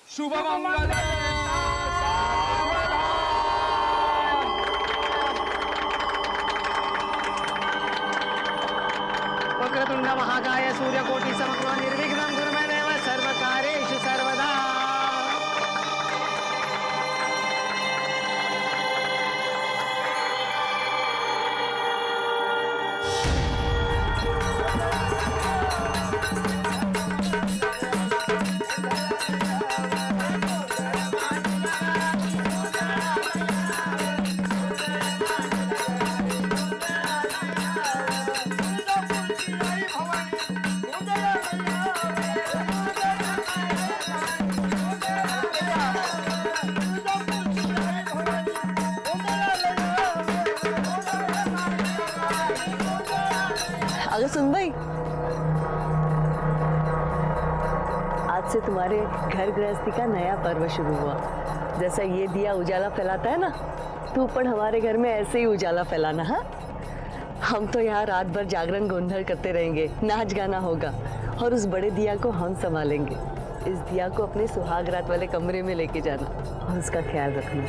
शुभमंगले वक्रतुंड महाकाय सूर्यकोटि समप्रभ निर्विघ्नं कुरु मे देव सर्वकार्येषु सर्वदा। अगर सुन भाई, आज से तुम्हारे घर गृहस्थी का नया पर्व शुरू हुआ। जैसा ये दिया उजाला फैलाता है ना, तू पण हमारे घर में ऐसे ही उजाला फैलाना। हाँ, हम तो यहाँ रात भर जागरण गोंधल करते रहेंगे, नाच गाना होगा और उस बड़े दिया को हम संभालेंगे। इस दिया को अपने सुहाग रात वाले कमरे में लेके जाना और उसका ख्याल रखना।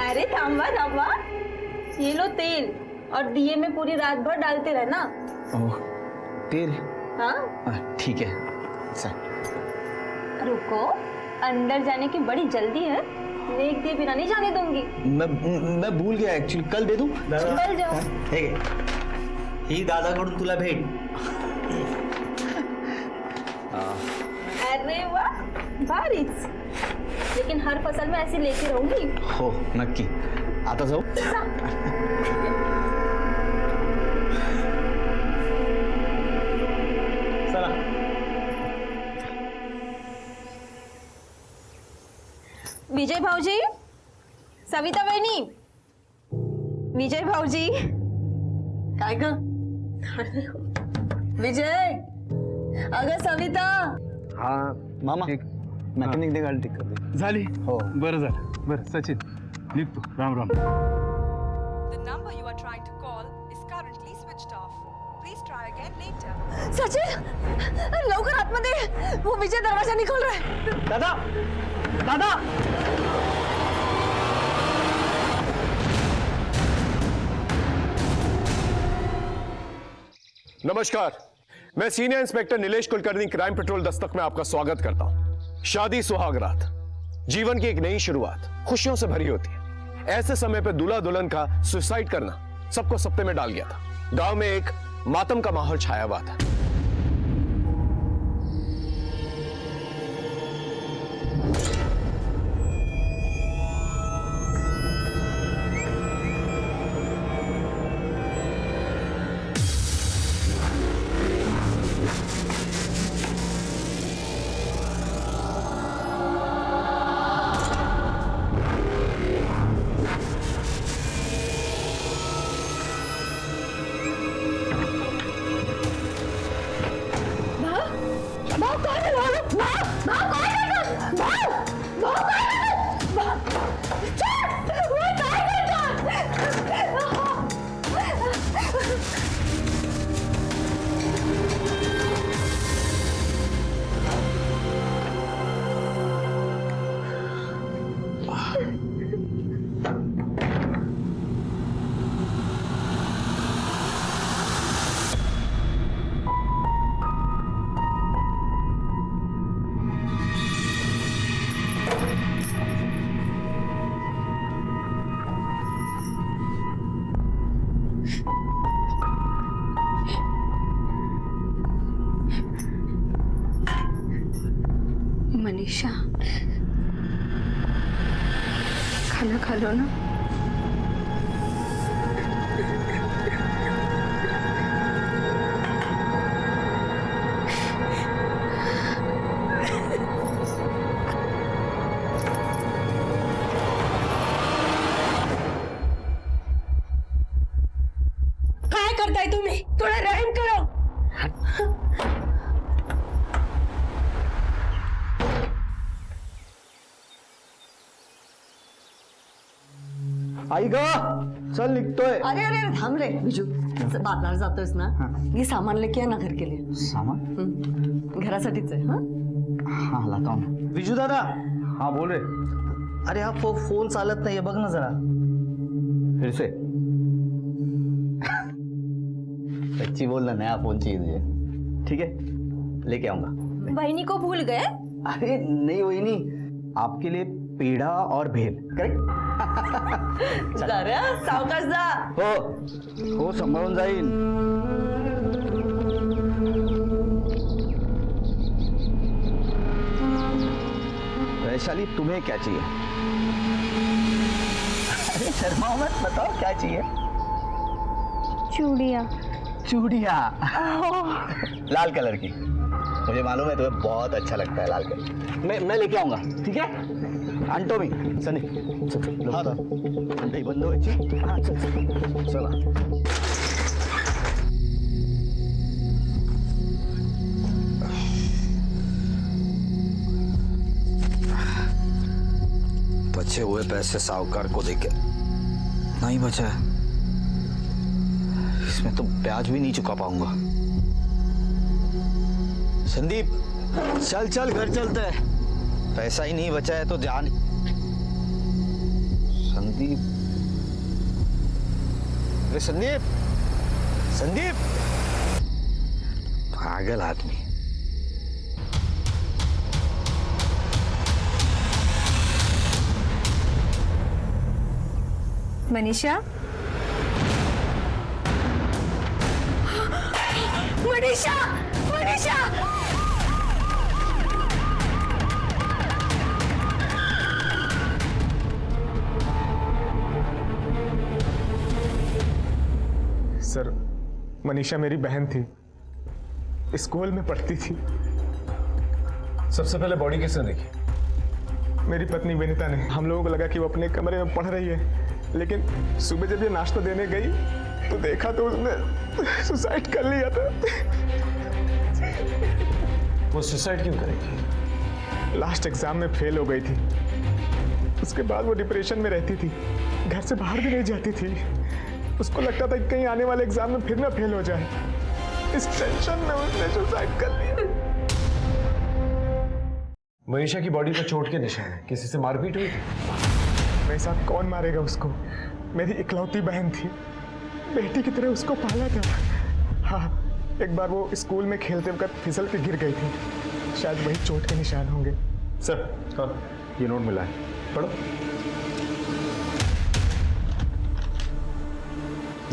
अरे थांबा थांबा, ये लो तेल और दिए में पूरी रात भर डालते रहना। ओह, तेल? हाँ ठीक है सर। रुको, अंदर जाने की बड़ी जल्दी है, नेक दिए बिना नहीं जाने दूंगी। मैं भूल गया एक्चुअली, कल दे दूं? चल जाओ। ठीक है, ही दादाकडून तुला भेट। अरे वाह, भारीच। लेकिन हर फसल में ऐसी लेती रहूंगी। हो नक्की। आता जाऊ? चला। विजय भाऊजी, सविता बहिणी, विजय भाऊजी। काय ग विजय, अगं सविता। हाँ मामा, मैकेनिक ने गाड़ी ठीक कर दी। झाली हो. बरं झालं. बरं सचिन, निघतो. Ram Ram. The number you are trying to call is currently switched off. Please try again later. Sachin, लवकर आतमध्ये, वो विजय दरवाजा नहीं खोल रहा है. दादा, दादा. नमस्कार, मैं senior inspector Nilesh Kulkarni, crime petrol Dastak में आपका स्वागत करता हूं। शादी सुहागरात जीवन की एक नई शुरुआत, खुशियों से भरी होती है। ऐसे समय पे दूल्हा दुल्हन का सुसाइड करना सबको सत्ते में डाल गया था। गांव में एक मातम का माहौल छाया हुआ था। मनीषा, खाना खा लो ना। काय करताय तुम्ही? थोडा रहम करो. आईगा चल निघतोय. अरे अरे अरे, थांब रे बिजू, बाजारात जातोयस ना, ये सामान लेके आहे ना घर के लिए. सामान घरासाठीच आहे. हाँ लाता हूँ. विजू दादा. हाँ बोल रहे. अरे हा फोन चालत नाहीये, बघ ना जरा. फिर से सच्ची बोल ना, नया फोन चाहिए मुझे. ठीक है, लेके आऊंगा. बहनी को भूल गए? अरे नहीं वही नहीं, आपके लिए पेड़ा और भेल. करेक्ट. जा रे, सावकाश जा. हो सांभाळून जाईन. वैशाली तुम्हें क्या चाहिए? अरे शर्माओ मत, बताओ क्या चाहिए? चूड़िया. चूड़िया. लाल कलर की. मुझे मालूम है तुम्हें बहुत अच्छा लगता है लाल कलर. मैं लेके आऊंगा. ठीक है. आणतो मी. सनी चल. हाँ घंटी बंद व्हायची. हाँ चल चला. बचे हुए पैसे साहूकार को देके नहीं बचा है. इसमें तो ब्याज भी नहीं चुका पाऊंगा. संदीप चल चल घर चलते हैं. पैसा ही नहीं बचा है तो जान. संदीप, अरे संदीप, संदीप, पागल आदमी. मनीषा. मनीषा, मनीषा. सर, मनीषा मेरी बहन थी, स्कूल में पढ़ती थी. सबसे पहले बॉडी किसने देखी? मेरी पत्नी विनीता ने. हम लोगों को लगा कि वो अपने कमरे में पढ़ रही है, लेकिन सुबह जब ये नाश्ता देने गई तो देखा तो उसने सुसाइड कर लिया था. वो सुसाइड क्यों करेगी? लास्ट एग्जाम में फेल हो गई थी. उसके बाद वो डिप्रेशन में रहती थी, घर से बाहर भी नहीं जाती थी. उसको लगता था कि कहीं आने वाले एग्जाम में फिर ना फेल हो जाए. इस टेंशन में उसने सुसाइड कर लिया. मनीषा की बॉडी पर चोट के निशान है. किसी से मारपीट हुई थी? मेरे साथ कौन मारेगा उसको? मेरी इकलौती बहन थी, बेटी की तरह उसको पाला था. हाँ, एक बार वो स्कूल में खेलते वक्त फिसल के गिर गई थी. शायद वही चोट के निशान होंगे. सर, हाँ, ये नोट मिला है, पढ़ो.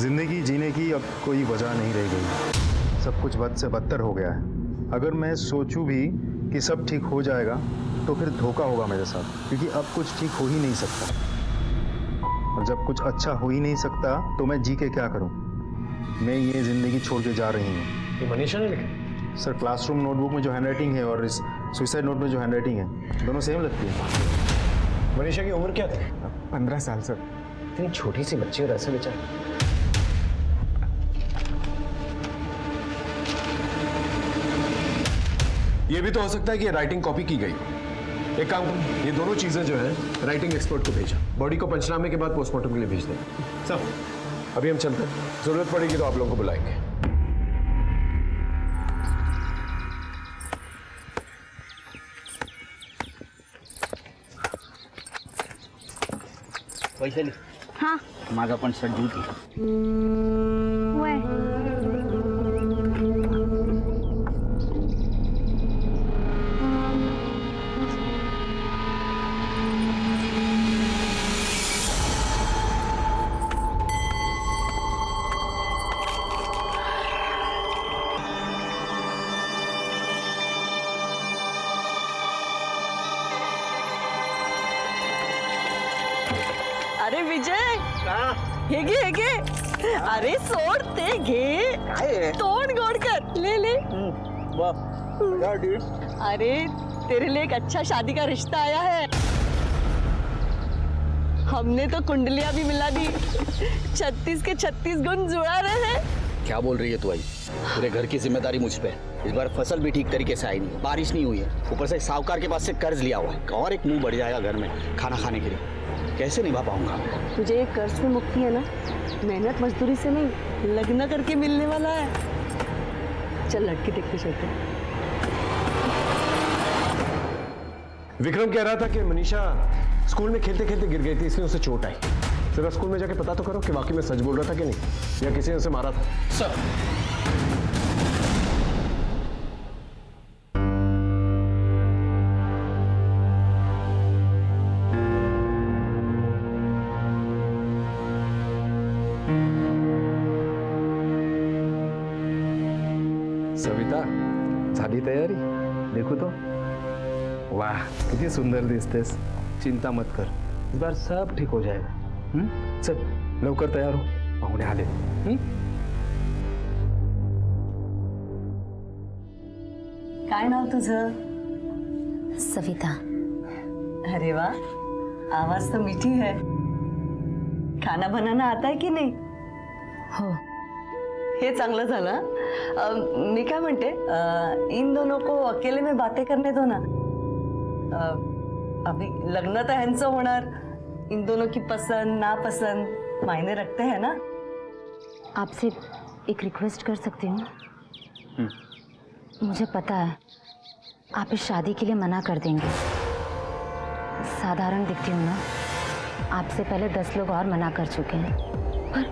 जिंदगी जीने की अब कोई वजह नहीं रह गई. सब कुछ बद से बदतर हो गया है. अगर मैं सोचूं भी कि सब ठीक हो जाएगा तो फिर धोखा होगा मेरे साथ, क्योंकि अब कुछ ठीक हो ही नहीं सकता. और जब कुछ अच्छा हो ही नहीं सकता तो मैं जी के क्या करूं? मैं ये जिंदगी छोड़ के जा रही हूँ. ये मनीषा ने लिखा? सर, क्लासरूम नोटबुक में जो हैंडराइटिंग है और इस सुसाइड नोट में जो हैंडराइटिंग है, दोनों सेम लगती है. मनीषा की उम्र क्या थी? 15 साल सर. इतनी छोटी सी बच्ची और ऐसे बेचारे. ये भी तो हो सकता है कि ये राइटिंग कॉपी की गई. एक काम करो, ये दोनों चीजें जो है राइटिंग एक्सपर्ट को भेजा. बॉडी को पंचनामे के बाद पोस्टमार्टम के लिए भेज दें. सब अभी हम चलते हैं. जरूरत पड़ेगी तो आप लोगों को बुलाएंगे. वैशाली. हाँ. माझा पण शर्ट घेऊ की. अरे विजय, हे घे हे घे. अरे सोड ते घे. तोड़ गोड़ कर ले ले. अरे तेरे लिए एक अच्छा शादी का रिश्ता आया है. हमने तो कुंडलियां भी मिला दी. 36 के 36 गुण जुड़ा रहे हैं. क्या बोल रही है तू? आई पूरे घर की जिम्मेदारी मुझ पे. इस बार फसल भी ठीक तरीके से आई नहीं, बारिश नहीं हुई है, ऊपर से साहूकार के पास से कर्ज लिया हुआ है, और एक मुंह बढ़ जाएगा घर में खाना खाने के लिए. कैसे निभा पाऊंगा? तुझे ये कर्ज से मुक्ति है ना, मेहनत मजदूरी से नहीं, लगना करके मिलने वाला है। चल लड़की देखते चलते। विक्रम कह रहा था कि मनीषा स्कूल में खेलते खेलते गिर गई थी, इसलिए उसे चोट आई। जरा स्कूल में जाके पता तो करो कि वाकई में सच बोल रहा था कि नहीं, या किसी ने उसे मारा था। सर, सविता, झाली तयारी? देखू तो. वाह, किती सुंदर दिसतेस. चिंता मत कर, इस बार सब ठीक हो जाएगा. चल लवकर तयार हो, पाहुणे आले. काय नाव तुझं? सविता. अरे वाह, आवाज तो मीठी है. खाना बनाना आता है की नाही? हो. हे चांगलं झालं. मी काय म्हणते, इन दोनों को अकेले में बातें करने दो ना. अभी लग्न तर ह्यांचं होणार. इन दोनों की पसंद नापसंद मायने रखते हैं ना. आपसे एक रिक्वेस्ट कर सकती हूँ? मुझे पता है आप इस शादी के लिए मना कर देंगे. साधारण दिखती हूँ ना, आपसे पहले 10 लोग और मना कर चुके हैं. पर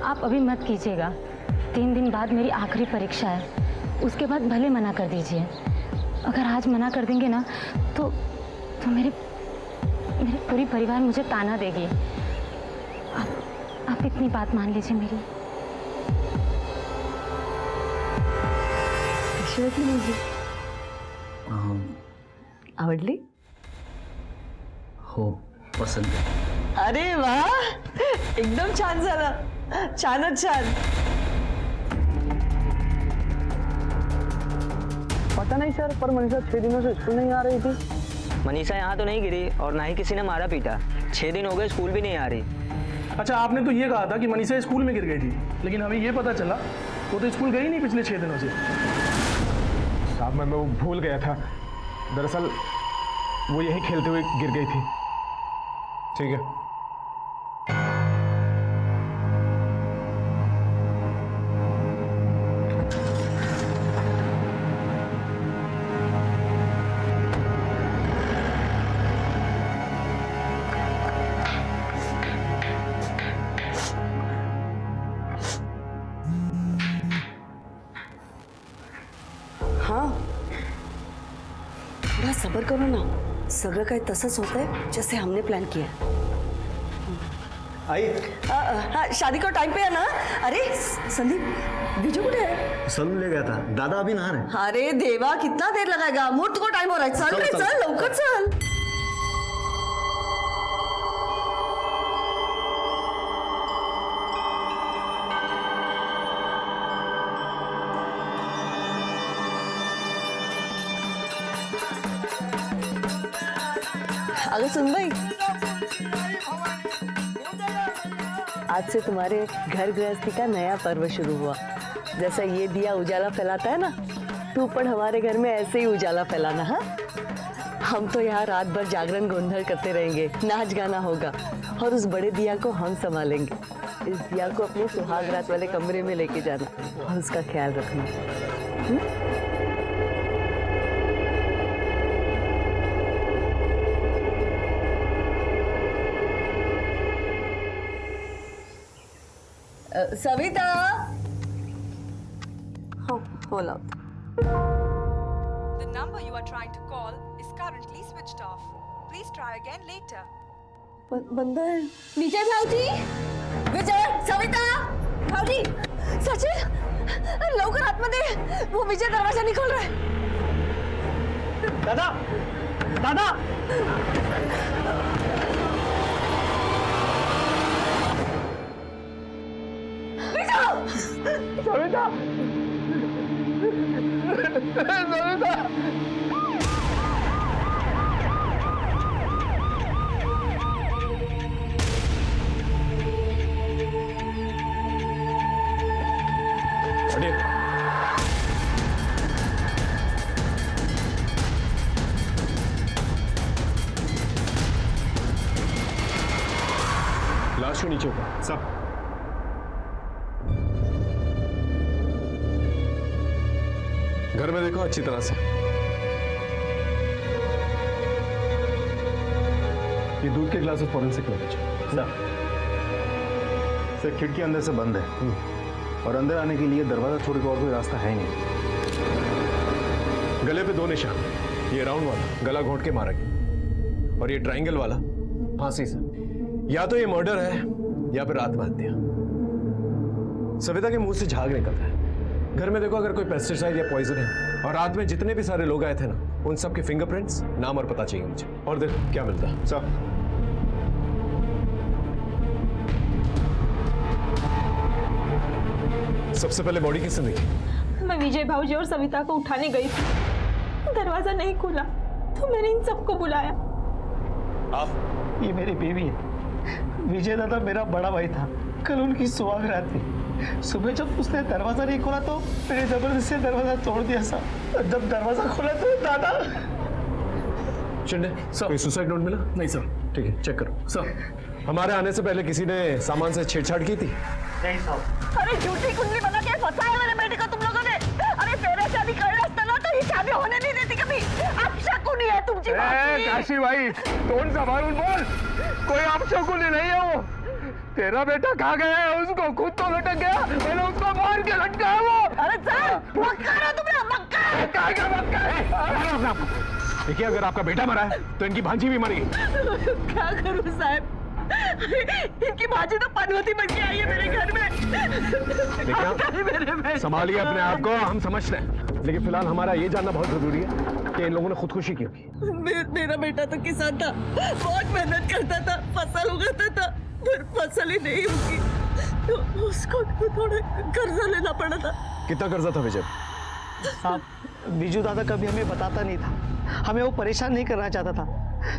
आप अभी मत कीजिएगा. 3 दिन बाद मेरी आखिरी परीक्षा है, उसके बाद भले मना कर दीजिए. अगर आज मना कर देंगे ना तो मेरे पूरी परिवार मुझे ताना देगी. आप इतनी बात मान लीजिए मेरी. कशी वाटली मुलगी? आवडली? हो, पसंत आहे. अरे वाह, एकदम छान झालं. छानच छान. पता नहीं सर, पर मनीषा 6 दिनों से स्कूल नहीं आ रही थी. मनीषा यहाँ तो नहीं गिरी और ना ही किसी ने मारा पीटा. 6 दिन हो गए, स्कूल भी नहीं आ रही. अच्छा, आपने तो ये कहा था कि मनीषा स्कूल में गिर गई थी, लेकिन हमें ये पता चला वो तो स्कूल गई नहीं पिछले 6 दिनों से. साहब मैं वो भूल गया था. दरअसल वो यही खेलते हुए गिर गई थी. ठीक है. हाँ, थोड़ा सब्र करो ना. सगळं काही तसंच होतंय जैसे हमने प्लान किया. आई, हाँ, शादी का टाइम पे है ना. अरे संदीप, विजू कुठे है? सलून ले गया था. दादा अभी नहा रहे हैं. अरे देवा, कितना देर लगाएगा? मुहूर्त को टाइम हो रहा है. चल रे, चल लवकर चल. अगर सुन भाई, आज से तुम्हारे घर गृहस्थी का नया पर्व शुरू हुआ. जैसा ये दिया उजाला फैलाता है ना, तू पण हमारे घर में ऐसे ही उजाला फैलाना. हाँ, हम तो यहाँ रात भर जागरण गोंधल करते रहेंगे, नाच गाना होगा, और उस बड़े दिया को हम संभालेंगे. इस दिया को अपने सुहाग रात वाले कमरे में लेके जाना और उसका ख्याल रखना. सविता. हो, बोला. The number you are trying to call is currently switched off. Please try again later. बंद है. विजय भाऊजी, विजय, सविता, भाऊजी, सचिन, लवकर आतमध्ये. वो विजय दरवाजा नहीं खोल रहा है. दादा, दादा. सविता, सविता. लाश को नीचे ऊपर सब। घर में देखो अच्छी तरह से। ये दूध के ग्लासेस फॉरेंसिक में भेजो। सर खिड़की अंदर से बंद है और अंदर आने के लिए दरवाजा छोड़ के और कोई रास्ता है नहीं। गले पे 2 निशान, ये राउंड वाला गला घोंट के मारा गया और ये ट्रायंगल वाला फांसी से। या तो ये मर्डर है या फिर आत्महत्या। सविता के मुंह से झाग निकल रहा है। घर में देखो अगर कोई पेस्टिसाइड या पॉइजन है, और रात में जितने भी सारे लोग आए थे ना, उन सब के फिंगरप्रिंट्स, नाम और पता चाहिए मुझे। और देखो क्या मिलता है। सब सबसे पहले बॉडी किसने देखी? मैं विजय भाऊजी और सविता को उठाने गई थी, दरवाजा नहीं खुला तो मैंने इन सबको बुलाया। आप? ये मेरी बीवी है। विजय दादा मेरा बड़ा भाई था। कल उनकी सुहागरात थी। सुबह जब उसने दरवाजा नहीं खोला तो मैंने जबरदस्ती दरवाजा तोड़ दिया साहब। और जब दरवाजा खोला तो दादा। शिंदे सर, कोई सुसाइड नोट मिला? नहीं सर। ठीक है, चेक करो। सर हमारे आने से पहले किसी ने सामान से छेड़छाड़ की थी? नहीं साहब। अरे झूठी कुंडली बना के फंसाया मेरे बेटे को तुम लोगों ने। अरे तेरे शादी करना था ना तो ये शादी होने नहीं देती कभी। अब शकुनी है तुम जी। काशी भाई तोड़ संभाल बोल। कोई आप शकुनी नहीं है वो। तेरा बेटा कहाँ गया है? उसको खुद तो लटक गया, मैंने उसको मार के लटकाया वो। अरे चल मक्का ना तुमने मक्का। देखिए अगर आपका बेटा मरा है तो इनकी भांजी भी मरेगी। क्या करूं साहब? इनकी भाजी तो पनवती बन के आई है मेरे घर में। देखिए संभालिए अपने आप को, हम समझते हैं, लेकिन फिलहाल हमारा ये जानना बहुत जरूरी है कि इन लोगों ने खुदकुशी की होगी। मेरा बेटा तो किसान था, बहुत मेहनत करता था, फसल उगाता था, पर फसल ही नहीं होगी तो उसको थोड़ा कर्जा लेना पड़ा था। कितना कर्जा था विजय? साहब बिजू दादा कभी हमें बताता नहीं था, हमें वो परेशान नहीं करना चाहता था,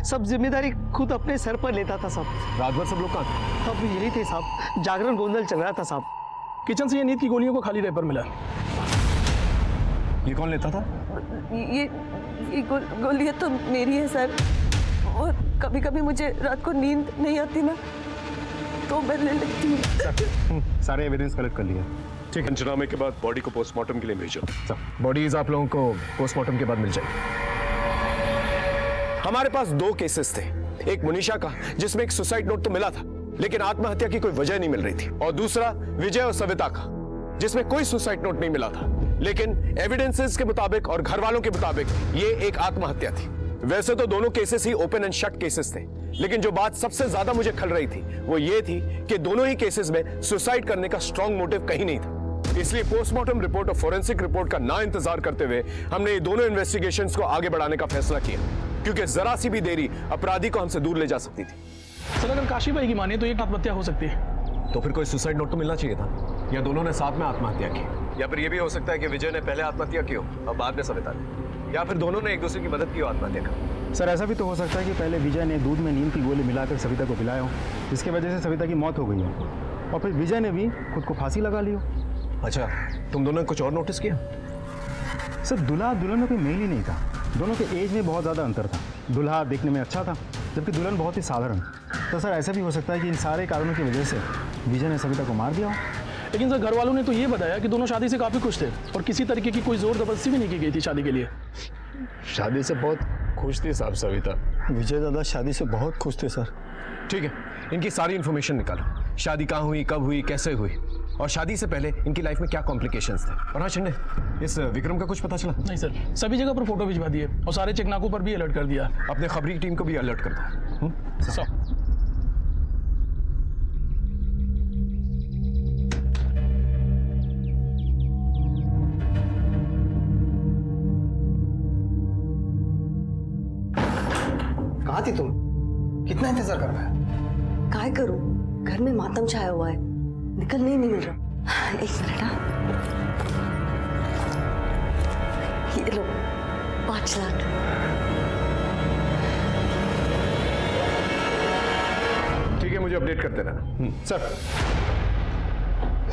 सब जिम्मेदारी खुद अपने सर पर लेता था साहब। रात भर सब लोग कहाँ थे? तब यही थे साहब, जागरण गोंदल चल रहा था साहब। किचन से ये नींद की गोलियों को खाली रैपर मिला। ये कौन लेता था? ये गोलियां तो मेरी है सर, और कभी कभी मुझे रात को नींद नहीं आती ना तो मैं ले लेती हूँ। सारे एविडेंस कलेक्ट कर लिया। ठीक है, पंचनामे के बाद बॉडी को पोस्टमार्टम के लिए भेजो। बॉडीज आप लोगों को पोस्टमार्टम के बाद मिल जाएगी। हमारे पास 2 केसेस थे, एक मुनीषा का जिसमें एक सुसाइड नोट तो मिला था लेकिन आत्महत्या की कोई वजह नहीं मिल रही थी, और दूसरा विजय और सविता का जिसमें कोई सुसाइड नोट नहीं मिला था लेकिन एविडेंसेस के मुताबिक और घर वालों के मुताबिक ये एक आत्महत्या थी। वैसे तो दोनों cases he open and shut cases थे, लेकिन जो बात सबसे ज्यादा मुझे खल रही थी वो ये थी कि दोनों ही केसेस में सुसाइड करने का स्ट्रॉन्ग मोटिव कहीं नहीं था। इसलिए पोस्टमार्टम रिपोर्ट और फोरेंसिक रिपोर्ट का ना इंतजार करते हुए हमने ये दोनों इन्वेस्टिगेशंस को आगे बढ़ाने का फैसला किया, क्योंकि जरा सी भी देरी अपराधी को हमसे दूर ले जा सकती थी। सर अगर काशी भाई की माने तो एक आत्महत्या हो सकती है। तो फिर कोई सुसाइड नोट तो मिलना चाहिए था, या दोनों ने साथ में आत्महत्या की, या फिर ये भी हो सकता है कि विजय ने पहले आत्महत्या की हो और बाद में सविता ने, या फिर दोनों ने एक दूसरे की मदद की हो आत्महत्या कर। सर ऐसा भी तो हो सकता है कि पहले विजय ने दूध में नींद की गोली मिलाकर सविता को पिलाया हो, जिसकी वजह से सविता की मौत हो गई हो, और फिर विजय ने भी खुद को फांसी लगा ली हो। अच्छा, तुम दोनों ने कुछ और नोटिस किया? सर दूल्हा दुल्हन में कोई मेल ही नहीं था, दोनों के एज में बहुत ज़्यादा अंतर था। दूल्हा देखने में अच्छा था जबकि दुल्हन बहुत ही साधारण। तो सर ऐसा भी हो सकता है कि इन सारे कारणों की वजह से विजय ने सविता को मार दिया हो। लेकिन सर घर वालों ने तो ये बताया कि दोनों शादी से काफी खुश थे और किसी तरीके की कोई जोर जबरदस्ती भी नहीं की गई थी शादी के लिए। शादी से बहुत खुश थी साहब सविता। विजय दादा शादी से बहुत खुश थे सर। ठीक है, इनकी सारी इंफॉर्मेशन निकालो, शादी कहाँ हुई, कब हुई, कैसे हुई, और शादी से पहले इनकी लाइफ में क्या कॉम्प्लिकेशंस थे। और हाँ शिंदे, इस विक्रम का कुछ पता चला? नहीं सर, सभी जगह पर फोटो भिजवा दिए और सारे चेकनाकों पर भी अलर्ट कर दिया। अपने खबरी टीम को भी अलर्ट कर दो। कहाँ थी तुम? कितना इंतजार कर रहा है? काय करूं, घर में मातम छाया हुआ है, निकलने ही नहीं मिल रहा। एक मिनट, ये लो 5 लाख। ठीक है, मुझे अपडेट करते रहना। सर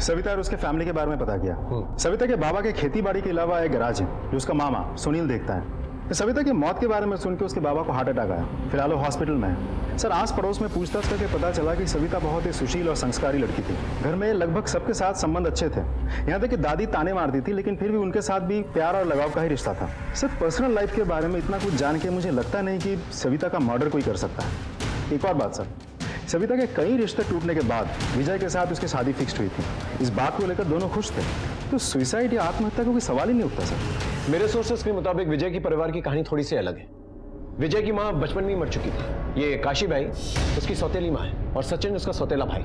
सविता और उसके फैमिली के बारे में पता किया। सविता के बाबा के खेती बाड़ी के अलावा एक गैराज है जो उसका मामा सुनील देखता है। सविता की मौत के बारे में सुन के उसके बाबा को हार्ट अटैक आया, फिलहाल वो हॉस्पिटल में है। सर, आस पड़ोस में पूछताछ करके पता चला कि सविता बहुत ही सुशील और संस्कारी लड़की थी। घर में लगभग सबके साथ संबंध अच्छे थे, यहाँ तक कि दादी ताने मारती थी, लेकिन फिर भी उनके साथ भी प्यार और लगाव का ही रिश्ता था। सर, पर्सनल लाइफ के बारे में इतना कुछ जान के मुझे लगता नहीं कि सविता का मर्डर कोई कर सकता है। एक और बात सर, सविता के कई रिश्ते टूटने के बाद विजय के साथ उसकी शादी फिक्स्ड हुई थी। इस बात को लेकर दोनों खुश थे, तो सुसाइड या आत्महत्या का कोई सवाल ही नहीं उठता सर। मेरे सोर्सेस के मुताबिक विजय की परिवार की कहानी थोड़ी सी अलग है। विजय की मां बचपन में ही मर चुकी थी। ये काशी बाई उसकी सौतेली मां है और सचिन उसका सौतेला भाई।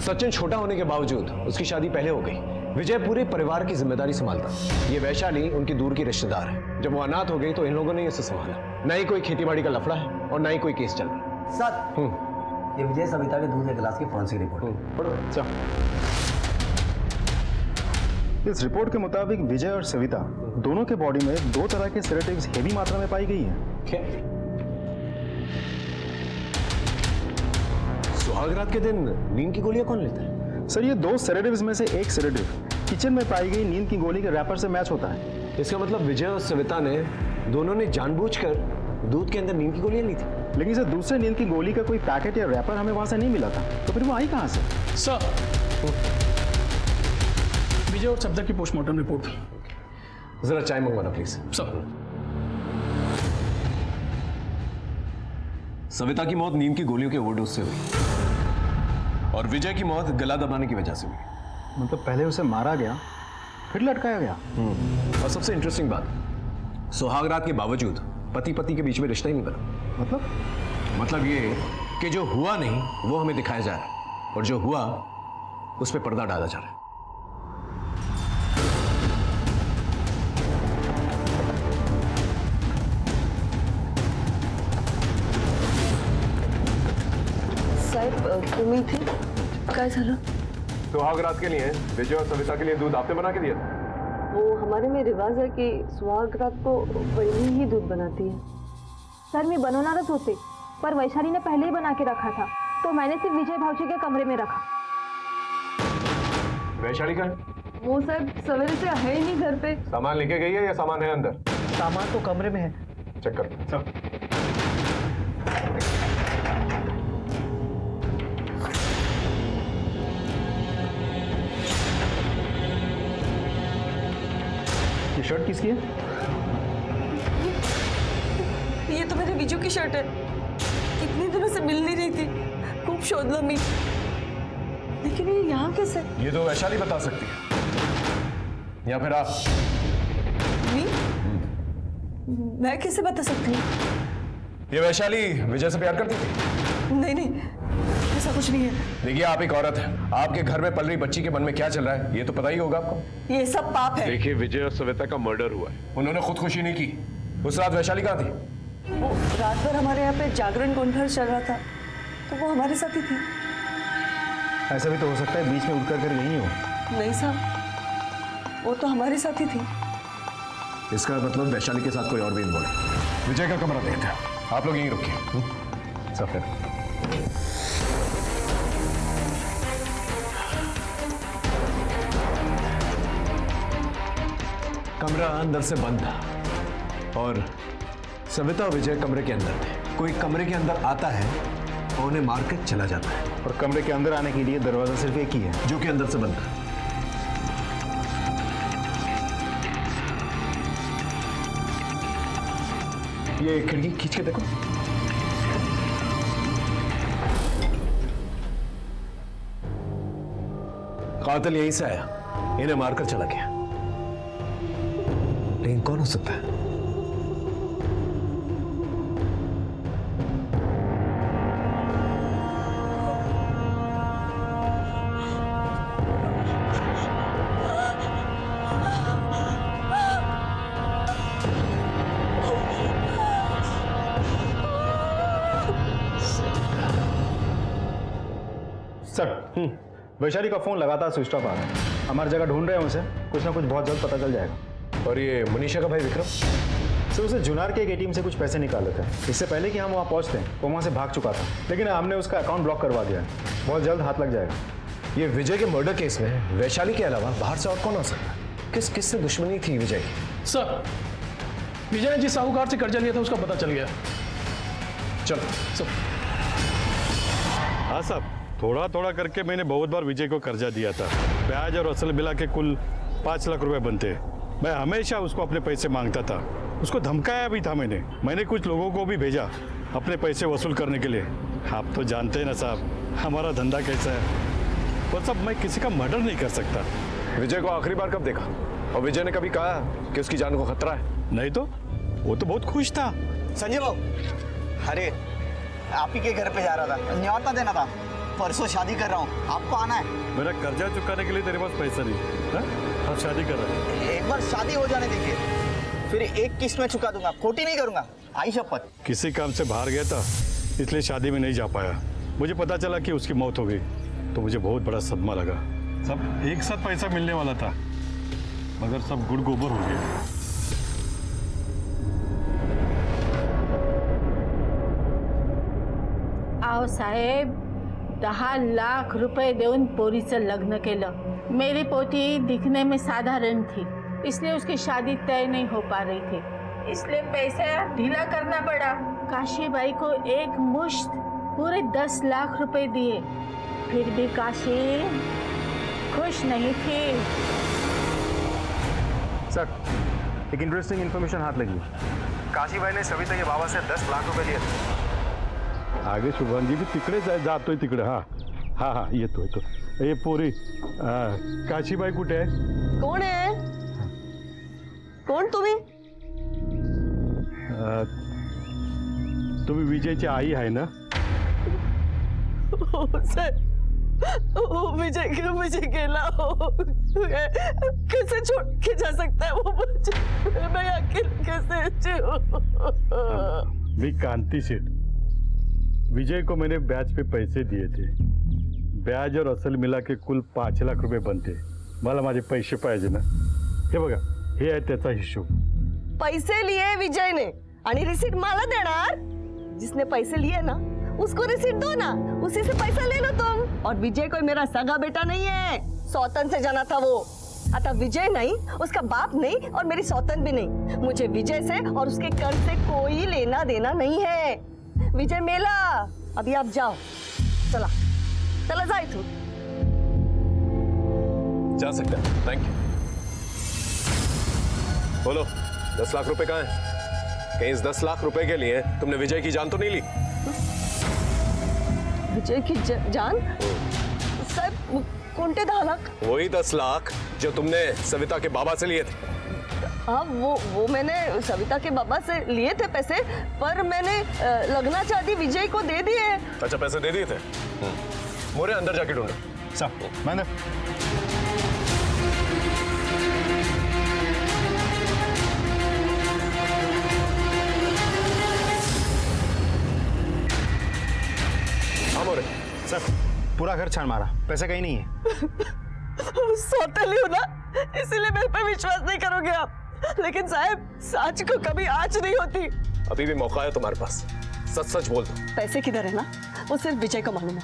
सचिन छोटा होने के बावजूद उसकी शादी पहले हो गई। विजय पूरे परिवार की जिम्मेदारी संभालता। ये वैशाली उनकी दूर की रिश्तेदार है। जब वो अनाथ हो गई तो इन लोगों ने इसे संभाला। ना ही कोई खेतीबाड़ी का लफड़ा है और ना ही कोई केस चल रहा। सर, ये विजय सविता के दूसरे क्लास की फॉरेंसिक रिपोर्ट पढ़ो। अच्छा, इस रिपोर्ट के मुताबिक विजय और सविता दोनों के बॉडी में 2 तरह के सेडेटिव्स हेवी मात्रा में पाई गई हैं। क्या? सुहागरात के दिन नींद की गोलियां कौन लेता है? सर, ये 2 सेडेटिव्स में से एक सेडेटिव किचन में पाई गई नींद की गोली के रैपर से मैच होता है। इसका मतलब विजय और सविता ने दोनों ने जानबूझकर दूध के अंदर नींद की गोलियां ली थी। लेकिन सर, दूसरे नींद की गोली का कोई पैकेट या रैपर हमें वहां से नहीं मिला था, तो फिर वो आई कहां से? सर, विजय और सविता की पोस्टमार्टम रिपोर्ट। जरा चाय मंगवाना प्लीज। सर, सविता की मौत नींद की गोलियों के ओवरडोज से हुई और विजय की मौत गला दबाने की वजह से हुई। मतलब पहले उसे मारा गया, फिर लटकाया गया। और सबसे इंटरेस्टिंग बात, सुहागरात के बावजूद पति पति के बीच में रिश्ता ही नहीं बना। मतलब ये कि जो हुआ नहीं वो हमें दिखाया जा रहा है और जो हुआ उस पर पर्दा डाला जा रहा है। साहेब, तुम्ही थे? काय झालं? सुहागरात के लिए विजय और सविता के लिए दूध आपने बना के दिया था? वो हमारे में रिवाज है कि सुहागरात को वही ही दूध बनाती है। सर, मैं बनवणारच होते, पर वैशाली ने पहले ही बना के रखा था, तो मैंने सिर्फ विजय भाऊजी के कमरे में रखा। वैशाली का वो साहब सवेरे से है ही नहीं घर पे। सामान लेके गई है या सामान है अंदर? सामान तो कमरे में है। चेक कर। ये शर्ट किसकी है? ये तो मेरे विजू की शर्ट है। कितने दिनों से मिल नहीं रही थी, खूब शोधला मी, लेकिन ये यहाँ कैसे? ये तो वैशाली बता सकती है, या फिर आप? मैं कैसे बता सकती हूँ? ये वैशाली विजय से प्यार करती थी? नहीं नहीं, ऐसा कुछ नहीं है। देखिए, आप एक औरत है, आपके घर में पल रही बच्ची के मन में क्या चल रहा है ये तो पता ही होगा आपको। ये सब पाप है। देखिए, विजय और सविता का मर्डर हुआ है। उन्होंने खुदकुशी नहीं की। उस रात वैशाली कहाँ थी? वो रात भर हमारे यहाँ पे जागरण कॉन्फ्रेंस चल रहा था, तो वो हमारे साथ ही थी। ऐसा भी तो हो सकता है बीच में उठ कर गई हो। नहीं साहब, वो तो हमारे साथ ही थी। इसका मतलब वैशाली के साथ कोई और भी इन्वॉल्व है। विजय का कमरा देखते हैं, आप लोग यहीं रुकिए। सफेद कमरा अंदर से बंद था और सविता और विजय कमरे के अंदर थे। कोई कमरे के अंदर आता है और उन्हें मारकर चला जाता है, और कमरे के अंदर आने के लिए दरवाजा सिर्फ एक ही है, जो कि अंदर से बंद था। ये खिड़की खींच के देखो। कातिल यहीं से आया, इन्हें मारकर चला गया। लेकिन कौन हो सकता है? सर, वैशाली का फोन लगातार स्विच ऑफ आ रहा है। हमारी जगह ढूंढ रहे हैं उसे, कुछ ना कुछ बहुत जल्द पता चल जाएगा। और ये मनीषा का भाई विक्रम? सर, उसे जुनार के एक एटीएम से कुछ पैसे निकाले थे। इससे पहले कि हम वहाँ पहुँचते वो वहाँ से भाग चुका था, लेकिन हमने उसका अकाउंट ब्लॉक करवा दिया है। बहुत जल्द हाथ लग जाएगा। ये विजय के मर्डर केस में वैशाली के अलावा बाहर से और कौन हो सकता है? किस किस से दुश्मनी थी विजय की? सर, विजय ने जिस साहूकार से कर्जा लिया था उसका पता चल गया। चलो सब हाँ साहब, थोड़ा थोड़ा करके मैंने बहुत बार विजय को कर्जा दिया था। ब्याज और असल मिला के कुल 5 लाख रुपए बनते। मैं हमेशा उसको अपने पैसे मांगता था, उसको धमकाया भी था मैंने कुछ लोगों को भी भेजा अपने पैसे वसूल करने के लिए। आप तो जानते हैं ना साहब हमारा धंधा कैसा है। और सब मैं किसी का मर्डर नहीं कर सकता। विजय को आखिरी बार कब देखा? और विजय ने कभी कहा कि उसकी जान को खतरा है? नहीं तो वो तो बहुत खुश था। संजय बाबू, अरे आप ही के घर पे जा रहा था, न्योता देना था। परसों शादी कर रहा हूँ, आपको आना है। मेरा कर्जा चुकाने के लिए तेरे पास पैसा नहीं है? अब शादी कर रहा है। एक बार शादी हो जाने दीजिए, फिर एक किस्त में चुका दूंगा, खोटी नहीं करूंगा, आई शपथ। किसी काम से बाहर गया था इसलिए शादी में नहीं जा पाया। मुझे पता चला कि उसकी मौत हो गई तो मुझे बहुत बड़ा सदमा लगा। सब एक साथ पैसा मिलने वाला था मगर सब गुड़ गोबर हो गया। आओ साहेब, 10 लाख रुपए देऊन पोरीचं लग्न केलं। मेरी पोती दिखने में साधारण थी इसलिए उसकी शादी तय नहीं हो पा रही थी, इसलिए पैसा ढीला करना पड़ा। काशीबाई को एक मुश्त पूरे 10 लाख रुपए दिए, फिर भी काशी खुश नहीं थी। सर, एक इंटरेस्टिंग इन्फॉर्मेशन हाथ लगी। काशीबाई ने सविता के बाबा से 10 लाख रुपए लिए थे। आगे शुभांगी भी तिकडे जातोय तिकडे। हा येतो ये पोरी काशीबाई कुठे आहे? कोण आहे? कोण तुम्ही? तुम्ही विजयची आई आहे ना? विजय गेला हो, कैसे छोड़ के जा सकता है वो मुझे? मैं अकेले कैसे जीऊं? मी कांती सेठ, विजय को मैंने ब्याज पे पैसे दिए थे। ब्याज और असल मिला के कुल 5 लाख रुपए बनते। मला माझे पैसे पाहिजे ना। हे बघा, हे आहे त्याचा हिशोब। पैसे लिए विजय ने आणि रिसीट मला देणार? जिसने पैसे लिए ना उसको रिसीट दो ना, उसी से पैसा ले लो तुम। और विजय कोई मेरा सगा बेटा नहीं है, सौतन से जाना था वो। अतः विजय नहीं, उसका बाप नहीं और मेरी सौतन भी नहीं। मुझे विजय से और उसके कर्ज से कोई लेना देना नहीं है। विजय मेला, अभी आप जाओ। चला जा इथून। जा सकते हैं, थैंक यू। बोलो, 10 लाख रुपए कहाँ हैं? कहीं इस 10 लाख रुपए के लिए तुमने विजय की जान तो नहीं ली? विजय की जान? साहब, कोणते 10 लाख? वही 10 लाख जो तुमने सविता के बाबा से लिए थे। हाँ, वो मैंने सविता के बाबा से लिए थे पैसे, पर मैंने लग्नाच्या आधी विजय को दे दिए। अच्छा, पैसे दे दिए थे? मोरे अंदर जाके ढूंढो। साहब, मैंने सर, पूरा घर छान मारा, पैसा कहीं नहीं है। सौतेली हूं ना, इसीलिए मेरे पे विश्वास नहीं करोगे आप। लेकिन साहब, सच को कभी आँच नहीं होती। अभी भी मौका है तुम्हारे पास, सच बोल दो। पैसे किधर है ना, वो सिर्फ विजय को मालूम है।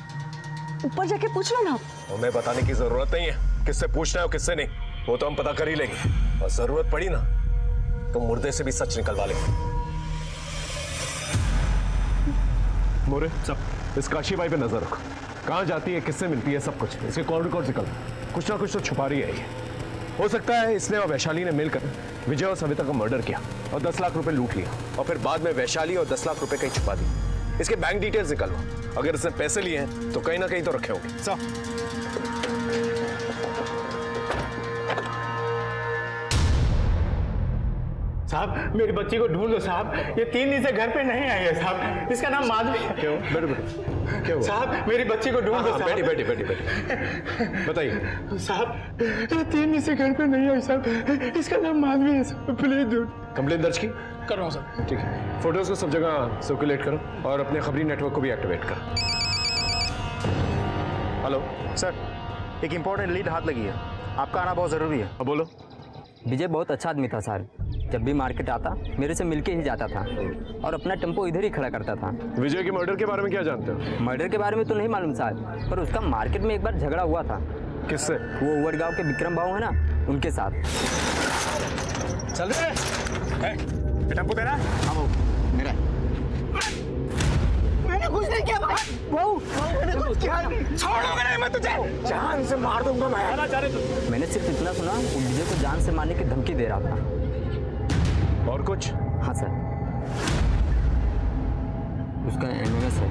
ऊपर जाके पूछ लो ना। हमें बताने की जरूरत नहीं है किससे पूछना है और किससे नहीं, वो तो हम पता कर ही लेंगे। और जरूरत पड़ी ना तो मुर्दे से भी सच निकलवा लेंगे। मोरे, सब इस काशीबाई पे नजर रखो, कहाँ जाती है, किससे मिलती है, सब कुछ इसके कॉल रिकॉर्ड निकल। कुछ ना कुछ तो छुपा रही है ये। हो सकता है इसने और वैशाली ने मिलकर विजय और सविता का मर्डर किया और 10 लाख रुपए लूट लिया और फिर बाद में वैशाली और 10 लाख रुपए कहीं छुपा दी। इसके बैंक डिटेल्स निकालो, अगर इसने पैसे लिए हैं तो कहीं ना कहीं तो रखे होंगे। साहब, मेरी बच्ची को ढूंढ लो साहब, ये 3 दिन से घर पे नहीं आई है साहब। इसका नाम माधवी है। क्यों? बैठो। क्यों? साहब, मेरी बच्ची को ढूंढ लो साहब। बैठी बताइए। साहब, ये 3 दिन से घर पे नहीं आई साहब, इसका नाम माधवी है साहब, प्लीज ढूंढ। कंप्लेन दर्ज की? कर रहा हूँ सर। ठीक है, फोटोज को सब जगह सर्कुलेट करो और अपने खबरी नेटवर्क को भी एक्टिवेट करो। हेलो सर, एक इम्पोर्टेंट लीड हाथ लगी है, आपका आना बहुत जरूरी है। अब बोलो। विजय बहुत अच्छा आदमी था सर, जब भी मार्केट आता मेरे से मिलके ही जाता था और अपना टेम्पो इधर ही खड़ा करता था। विजय के मर्डर के बारे में क्या जानते हो? मर्डर के बारे में तो नहीं मालूम साहब, पर उसका मार्केट में एक बार झगड़ा हुआ था। किससे? वो उवड़गांव के विक्रम बाबू है ना, उनके साथ। चल रहे टेम्पो तेरा? हाँ बहू, मेरा है। मैंने कुछ नहीं किया भाई। बहू, मैंने कुछ किया नहीं। छोड़ूंगा नहीं मैं तुझे, जान से मार दूंगा मैं। मैंने सिर्फ इतना सुना, वो विजय को जान से मारने की धमकी दे रहा था। और कुछ? हाँ सर, उसका एमएमएस है।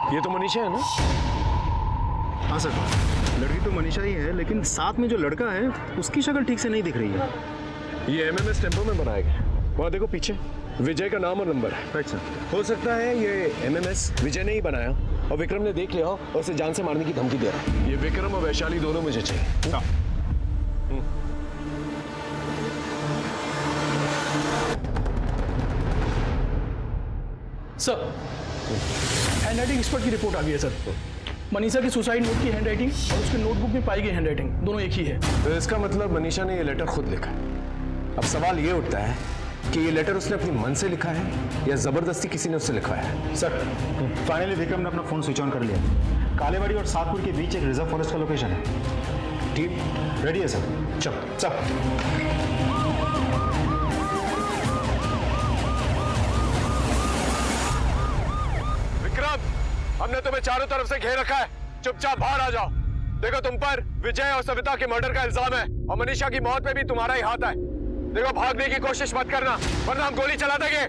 ये तो मनीषा है ना? हाँ सर, लड़की तो मनीषा ही है, लेकिन साथ में जो लड़का है उसकी शक्ल ठीक से नहीं दिख रही है। ये एमएमएस टेम्पो में बनाया गया। वहाँ देखो पीछे विजय का नाम और नंबर है। Right sir. हो सकता है ये एमएमएस विजय ने ही बनाया और विक्रम ने देख लिया हो और उसे जान से मारने की धमकी दे रहा है। ये विक्रम और वैशाली दोनों मुझे चाहिए। सर, हैंडराइटिंग एक्सपर्ट की रिपोर्ट आ गई है सर। मनीषा की सुसाइड नोट की हैंडराइटिंग और उसके नोटबुक में पाई गई हैंडराइटिंग दोनों एक ही है। तो इसका मतलब मनीषा ने ये लेटर खुद लिखा है। अब सवाल ये उठता है कि ये लेटर उसने अपनी मन से लिखा है या जबरदस्ती किसी ने उससे लिखवाया है। सर, फाइनली विक्रम ने अपना फोन स्विच ऑन कर लिया। कालेवाड़ी और सातपुर के बीच एक रिजर्व फॉरेस्ट का लोकेशन है। टीम रेडी है सर। चल चल। विक्रम, हमने तुम्हें चारों तरफ से घेर रखा है, चुपचाप बाहर आ जाओ। देखो तुम पर विजय और सविता के मर्डर का इल्जाम है और मनीषा की मौत में भी तुम्हारा ही हाथ है। देखो भागने की कोशिश मत करना वरना हम गोली चला देंगे।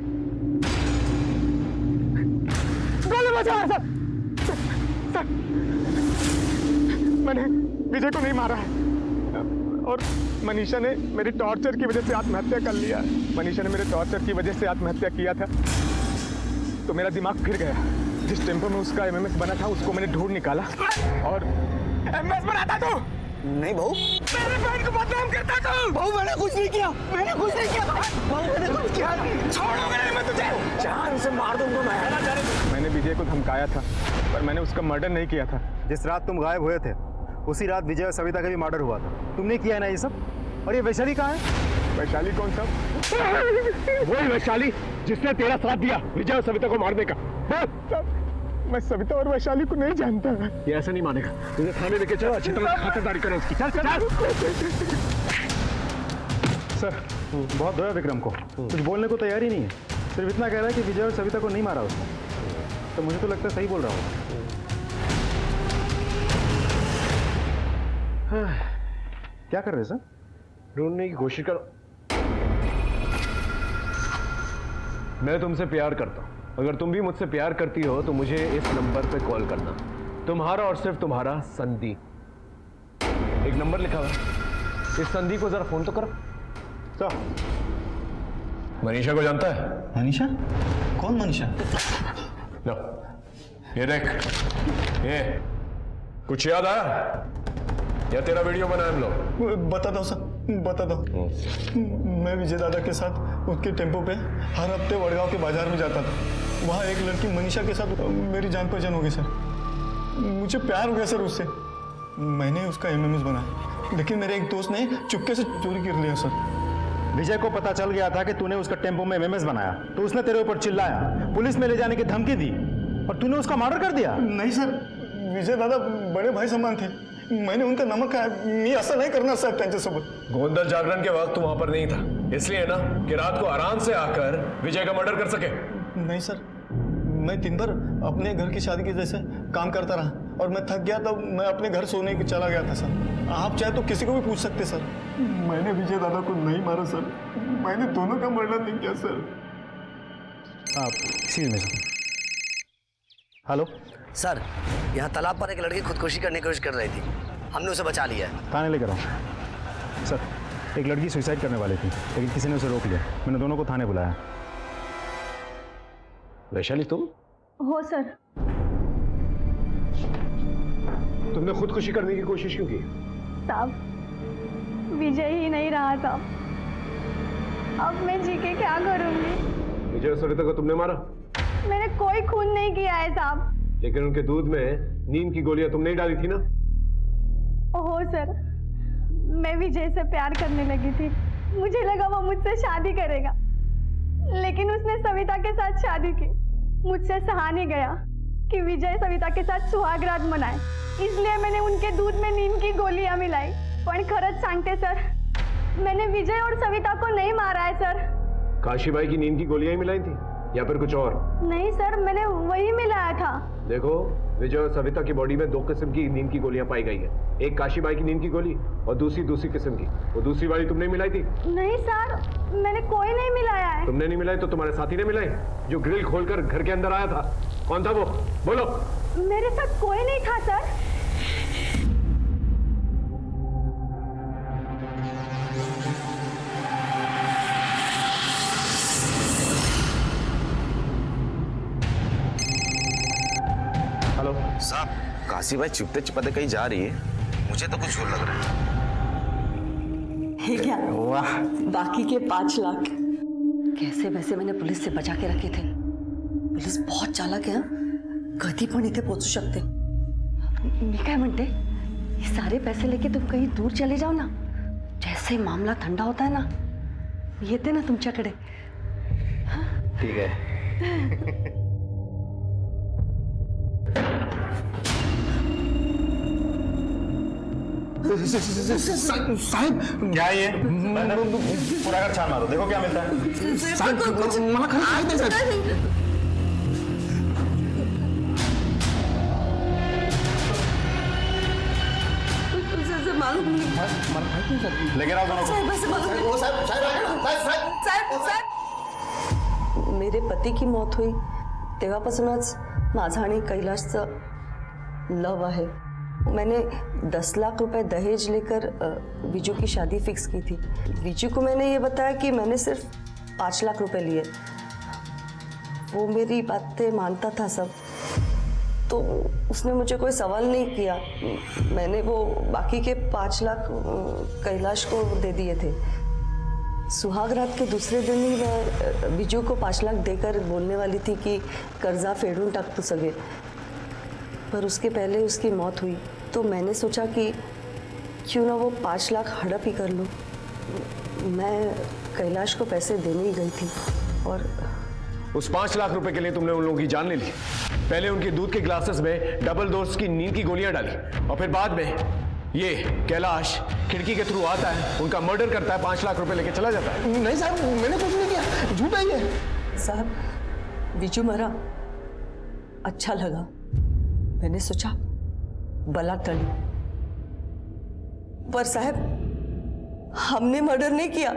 गोली बचाओ सर। सर, मैंने विजय को नहीं मारा है और मनीषा ने मेरी टॉर्चर की वजह से आत्महत्या कर लिया। मनीषा ने मेरे टॉर्चर की वजह से आत्महत्या किया था तो मेरा दिमाग फिर गया। जिस टेम्पो में उसका एमएमएस बना था उसको मैंने ढूंढ निकाला और एमएमएस बनाता तू। नहीं बहू, मेरे बहन को बदनाम करता तू। बहू मैंने कुछ नहीं किया, मैंने कुछ नहीं किया बहू, मैंने कुछ किया नहीं। छोड़ूंगा नहीं मैं तुझे, जान से मार दूंगा मैं। मैंने विजय को धमकाया था पर मैंने उसका मर्डर नहीं किया था। जिस रात तुम गायब हुए थे उसी रात विजय और सविता का भी मर्डर हुआ था। तुमने किया है ना ये सब? और ये वैशाली कहाँ है? वैशाली कौन सा? वही वैशाली जिसने तेरा साथ दिया विजय और सविता को मारने का। मैं सविता और वैशाली को नहीं जानता। ये ऐसा नहीं मानेगा। तुझे थाने लेके चलो, अच्छी तरह खातिरदारी करो उसकी। चल चल सर, बहुत धोया विक्रम को, कुछ बोलने को तैयार ही नहीं है। सिर्फ इतना कह रहा है कि विजय और सविता को नहीं मारा उसने। तो मुझे तो लगता है सही बोल रहा होगा। क्या कर रहे सर? ढूंढने की कोशिश करो। मैं तुमसे प्यार करता हूं। अगर तुम भी मुझसे प्यार करती हो तो मुझे इस नंबर पे कॉल करना। तुम्हारा और सिर्फ तुम्हारा संदीप। एक नंबर लिखा हुआ है, इस संदीप को जरा फोन तो करो। तो मनीषा को जानता है? मनीषा? कौन मनीषा? लो, ये देख, ये कुछ याद आया या तेरा वीडियो बनाया हम लोग? बता दो सर, बता दो। मैं विजय दादा के साथ उसके टेम्पो पे हर हफ्ते वड़गांव के बाजार में जाता था। वहाँ एक लड़की मनीषा के साथ मेरी जान पहचान हो गई सर। मुझे प्यार हो गया सर उससे। मैंने उसका एमएमएस बनाया लेकिन मेरे एक दोस्त ने चुपके से चोरी कर लिया सर। विजय को पता चल गया था कि तूने उसका टेम्पो में एमएमएस बनाया तो उसने तेरे ऊपर चिल्लाया, पुलिस में ले जाने की धमकी दी और तूने उसका मर्डर कर दिया। नहीं सर, विजय दादा बड़े भाई समान थे। मैंने उनका नमक खाया। मैं ऐसा नहीं करना सर त्यांच्यासोबत। गोंदल जागरण के वक्त तू वहां पर नहीं था, इसलिए ना कि रात को आराम से आकर विजय का मर्डर कर सके। नहीं सर, मैं दिन भर अपने घर की शादी के जैसे काम करता रहा और मैं थक गया तो मैं अपने घर सोने के चला गया था सर। आप चाहे तो किसी को भी पूछ सकते सर। मैंने विजय दादा को नहीं मारा सर। मैंने दोनों का मर्डर नहीं किया सर। आप सीधे में हेलो सर, यहाँ तालाब पर एक लड़की खुदकुशी करने की कोशिश कर रही थी, हमने उसे बचा लिया है। थाने लेकर आओ। सर, एक लड़की सुसाइड करने वाली थी लेकिन किसी ने उसे रोक लिया। मैंने दोनों को थाने बुलाया। वैशाली तुम? हो सर। तुमने खुदकुशी करने की कोशिश क्यों की? साहब, विजय ही नहीं रहा था। अब मैं जी के क्या करूंगी? विजय और सविता को तुमने मारा? मैंने कोई खून नहीं किया है साहब। लेकिन उनके दूध में नींद की गोलियां तुमने ही डाली थी ना? ओहो सर, मैं विजय से प्यार करने लगी थी। मुझे लगा वो मुझसे शादी करेगा लेकिन उसने सविता के साथ शादी की। मुझसे सहा नहीं गया कि विजय सविता के साथ सुहाग रात मनाए, इसलिए मैंने उनके दूध में नींद की गोलियां मिलाई। पण खरंच सांगते सर, मैंने विजय और सविता को नहीं मारा है सर। काशीबाई की नींद की गोलियां ही मिलाई थी या फिर कुछ और? नहीं सर, मैंने वही मिलाया था। देखो, विजय और सविता की बॉडी में 2 किस्म की नींद की गोलियां पाई गई है। एक काशीबाई की नींद की गोली और दूसरी किस्म की। वो दूसरी वाली तुमने मिलाई थी? नहीं सर, मैंने कोई नहीं मिलाया है। तुमने नहीं मिलाई तो तुम्हारे साथी ने मिलाई, जो ग्रिल खोलकर घर के अंदर आया था। कौन था वो? बोलो। मेरे साथ कोई नहीं था सर। हेलो साहब, काशीबाई चुपते चुपते कहीं जा रही है, मुझे तो कुछ और लग रहा है। ये क्या? वाह, बाकी के 5 लाख कैसे वैसे मैंने पुलिस से बचा के रखे थे। पुलिस बहुत चालाक है, कधी पण इथे पोहोचू शकते। मी काय म्हणते, ये सारे पैसे लेके तुम कहीं दूर चले जाओ ना, जैसे मामला ठंडा होता है ना, येते ना तुमच्याकडे। ठीक है। साहब क्या ये पूरा घर छान मारो, देखो क्या मिलता है। साहब मला खरं माहित आहे साहब। मालूम नहीं। लेकिन आओ दोनों। मेरे पती की मौत हुई तेव्हापासूनच माझा आणि कैलाशचं लव आहे। मैंने 10 लाख रुपए दहेज लेकर विजू की शादी फिक्स की थी। विजू को मैंने ये बताया कि मैंने सिर्फ 5 लाख रुपए लिए। वो मेरी बातें मानता था सब, तो उसने मुझे कोई सवाल नहीं किया। मैंने वो बाकी के 5 लाख कैलाश को दे दिए थे। सुहाग रात के दूसरे दिन ही मैं विजू को 5 लाख देकर बोलने वाली थी कि कर्जा फेडून टाक तू सगे, पर उसके पहले उसकी मौत हुई। तो मैंने सोचा कि क्यों ना वो 5 लाख हड़प ही कर लूँ। मैं कैलाश को पैसे देने ही गई थी और उस 5 लाख रुपए के लिए तुमने उन लोगों की जान ले ली। पहले उनके दूध के ग्लासेस में डबल डोज की नींद की गोलियां डाली और फिर बाद में ये कैलाश खिड़की के थ्रू आता है, उनका मर्डर करता है, 5 लाख रुपए लेके चला जाता है। नहीं साहब, मैंने कुछ नहीं किया, झूठा ही है। साहब, विजू मरा, अच्छा लगा। मैंने सोचा बला टली, पर साहब हमने मर्डर नहीं किया।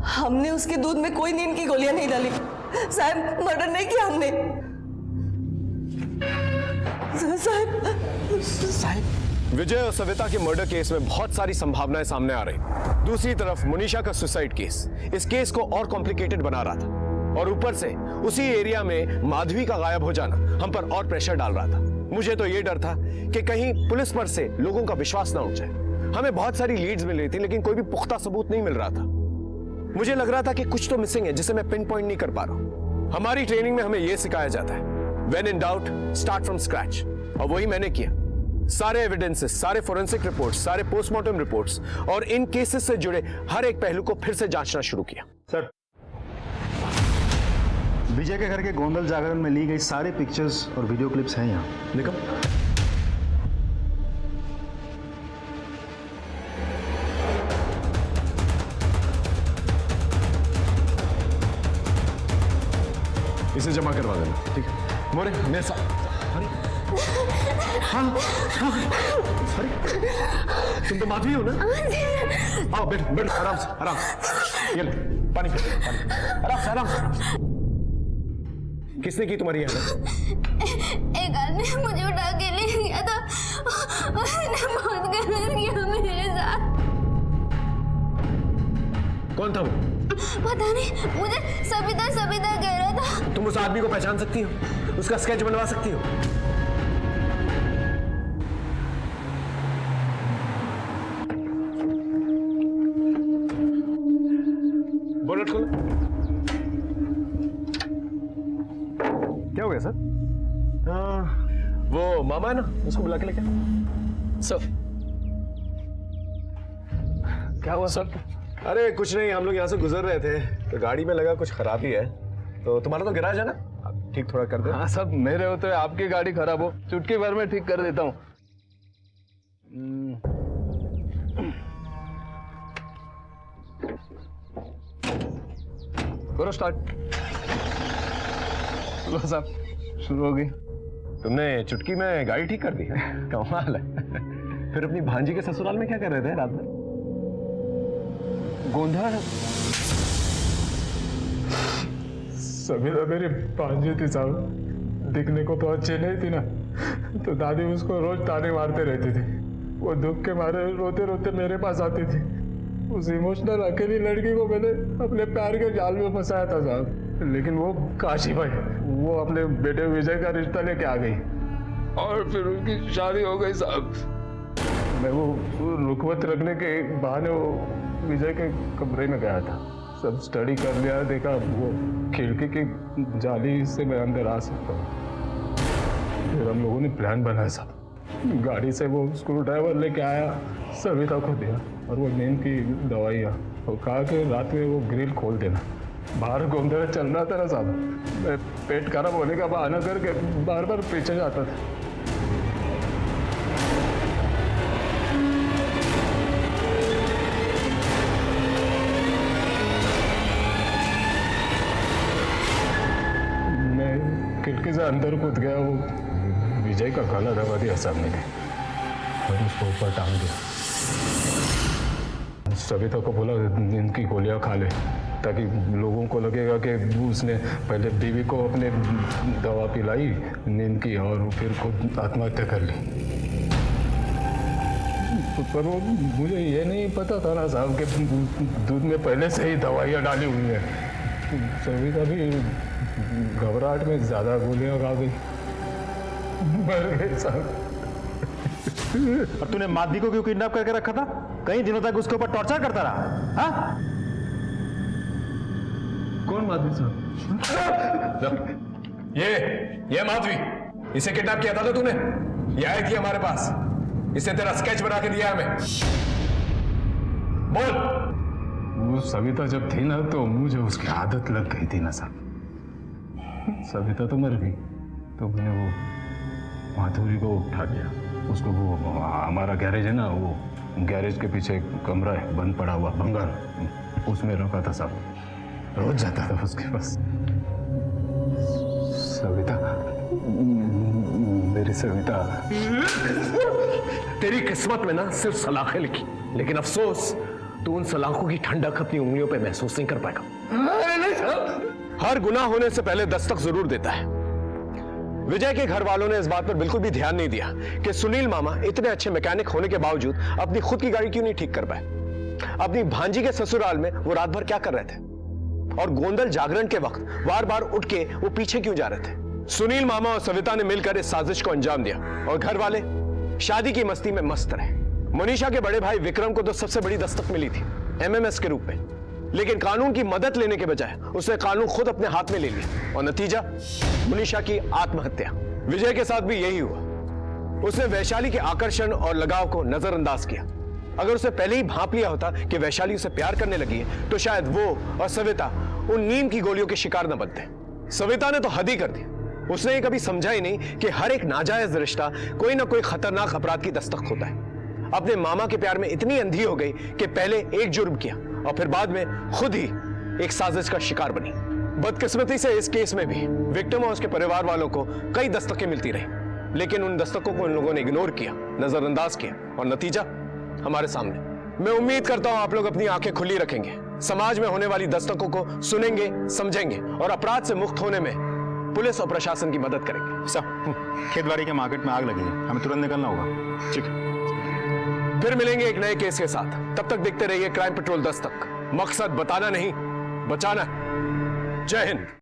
हमने उसके दूध में कोई नींद की गोलियां नहीं डाली। साहब, मर्डर नहीं किया हमने। साहब, विजय और सविता के मर्डर केस में बहुत सारी संभावनाएं सामने आ रही। दूसरी तरफ मुनीषा का सुसाइड केस इस केस को और कॉम्प्लिकेटेड बना रहा था, और ऊपर से उसी एरिया में माधवी का गायब हो जाना हम पर और प्रेशर डाल रहा था। मुझे तो ये डर था कि कहीं पुलिस पर से लोगों का विश्वास ना उठ जाए। हमें बहुत सारी लीड्स मिल रही थी, लेकिन कोई भी पुख्ता सबूत नहीं मिल रहा था। मुझे लग रहा था कि कुछ तो मिसिंग है जिसे मैं पिन पॉइंट नहीं कर पा रहा हूं। हमारी ट्रेनिंग में हमें यह सिखाया जाता है, when in doubt start from scratch, और वही मैंने किया। सारे एविडेंसेस, सारे फोरेंसिक रिपोर्ट्स, सारे पोस्टमार्टम रिपोर्ट्स और इन केसेस से जुड़े हर एक पहलू को फिर से जांचना शुरू किया। सर, विजय के घर के गोंदल जागरण में ली गई सारी पिक्चर्स और वीडियो क्लिप्स हैं यहाँ। देखो, इसे जमा करवा देना, ठीक है? मोरे मेरे साथ। हाँ, अरे तुम तो माधवी हो ना? आओ, बैठ बैठ, आराम से, आराम से। ये लो, पानी आराम से, आराम से। किसने की तुम्हारी हालत? एक आदमी मुझे उठा के ले गया था, उसने बहुत गलत किया मेरे साथ। कौन था वो? पता नहीं, मुझे सविता सविता कह रहा था। तुम उस आदमी को पहचान सकती हो? उसका स्केच बनवा सकती हो? बोनट खोलो। क्या हो गया सर? वो मामा है ना, उसको बुला के लेके। सर, क्या हुआ सर? अरे कुछ नहीं, हम लोग यहाँ से गुजर रहे थे तो गाड़ी में लगा कुछ खराबी है, तो तुम्हारा तो गिराज है ना, आप ठीक थोड़ा कर दो। हाँ सब मेरे होते हुए आपकी गाड़ी खराब हो, चुटकी भर में ठीक कर देता हूँ। करो स्टार्ट। लो साहब शुरू हो गई। तुमने चुटकी में गाड़ी ठीक कर दी? कमाल है। फिर अपनी भांजी के ससुराल में क्या कर रहे थे रात में? गोंधळ। समीरा मेरी भांजी थी साहब, दिखने को तो अच्छी नहीं थी ना, तो दादी उसको रोज ताने मारते रहती थी। वो दुख के मारे रोते रोते मेरे पास आती थी। उस इमोशनल अकेली लड़की को मैंने अपने प्यार के जाल में फंसाया था साहब, लेकिन वो काशी भाई वो अपने बेटे विजय का रिश्ता लेके आ गई और फिर उनकी शादी हो गई साहब। मैं वो रुकवत रखने के बहाने वो विजय के कमरे में गया था, सब स्टडी कर लिया, देखा वो खिड़की की जाली से मैं अंदर आ सकता हूँ। फिर हम लोगों ने प्लान बनाया साहब, गाड़ी से वो स्क्रू ड्राइवर लेके आया, सविता को दिया और वो नींद की दवाइयाँ, और कहा कि रात में वो ग्रिल खोल देना। बाहर घूमते चल रहा था ना साहब, मैं पेट खराब होने का बहाना करके बार बार पीछे जाता था। मैं खिड़की से अंदर कूद गया, वो विजय का गला दबा दिया सामने ने और उसको ऊपर टांग दिया। सविता को बोला नींद की गोलियां खा ले, ताकि लोगों को लगेगा कि उसने पहले बीवी को अपने दवा पिलाई नींद की और फिर खुद आत्महत्या कर ली। पर वो मुझे ये नहीं पता था ना साहब कि दूध में पहले से ही दवाइयाँ डाली हुई है। सविता भी घबराहट में ज़्यादा गोलियां खा गई, मर गई साहब। और तूने माधवी को क्यों किडनैप करके रखा था? कई दिनों तक उसके ऊपर टॉर्चर करता रहा। हाँ? कौन माधवी साहब? ये माधवी, इसे किडनैप किया था तूने? ये आई थी हमारे पास, इसे तेरा स्केच बना के दिया हमें। बोल। वो सविता जब थी ना तो मुझे उसकी आदत लग गई थी ना साहब। सविता तो मर गई तो मैंने वो माधुरी को उठा लिया, उसको वो हमारा गैरेज है ना, वो गैरेज के पीछे एक कमरा है बंद पड़ा हुआ बंगाल, उसमें रखा था साहब, रोज जाता था उसके पास। सविता, मेरी सविता। तेरी किस्मत में ना सिर्फ सलाखें लिखी, लेकिन अफसोस तू उन सलाखों की ठंडक अपनी उंगलियों पे महसूस नहीं कर पाएगा। हर गुनाह होने से पहले दस्तक जरूर देता है। विजय के घर वालों ने इस बात पर बिल्कुल भी ध्यान नहीं दिया कि सुनील मामा इतने अच्छे मैकेनिक होने के बावजूद अपनी खुद की गाड़ी क्यों नहीं ठीक कर पाए। अपनी भांजी के ससुराल में वो रात भर क्या कर रहे थे, और गोंदल जागरण के वक्त बार बार उठ के वो पीछे क्यों जा रहे थे। सुनील मामा और सविता ने मिलकर इस साजिश को अंजाम दिया, और घर वाले शादी की मस्ती में मस्त रहे। मनीषा के बड़े भाई विक्रम को तो सबसे बड़ी दस्तक मिली थी एमएमएस के रूप में, लेकिन कानून की मदद लेने के बजाय उसने कानून खुद अपने हाथ में ले लिया, और नतीजा मनीषा की आत्महत्या। विजय के साथ भी यही हुआ। उसने वैशाली के आकर्षण और लगाव को नजरअंदाज किया। अगर उसे पहले ही भांप लिया होता कि वैशाली उसे प्यार करने लगी है, तो शायद वो और सविता उन नींद की गोलियों के शिकार न बनते। सविता ने तो हद ही कर दी। उसने ये कभी समझा ही नहीं कि हर एक नाजायज रिश्ता कोई ना कोई खतरनाक अपराध की दस्तक होता है। अपने मामा के प्यार में इतनी अंधी हो गई कि पहले एक जुर्म किया और फिर बाद में खुद ही एक साजिश का शिकार बनी। बदकिस्मती से इस केस में भी विक्टिम और उसके परिवार वालों को कई दस्तकें मिलती रही, लेकिन उन दस्तकों को उन लोगों ने इग्नोर किया, नजरअंदाज किया, और नतीजा हमारे सामने। मैं उम्मीद करता हूं आप लोग अपनी आंखें खुली रखेंगे, समाज में होने वाली दस्तकों को सुनेंगे, समझेंगे, और अपराध से मुक्त होने में पुलिस और प्रशासन की मदद करेंगे। खेतबाड़ी के मार्केट में आग लगी है, हमें तुरंत निकलना होगा। ठीक है, फिर मिलेंगे एक नए केस के साथ। तब तक देखते रहिए क्राइम पेट्रोल दस्तक। मकसद बताना नहीं, बचाना है। जय हिंद।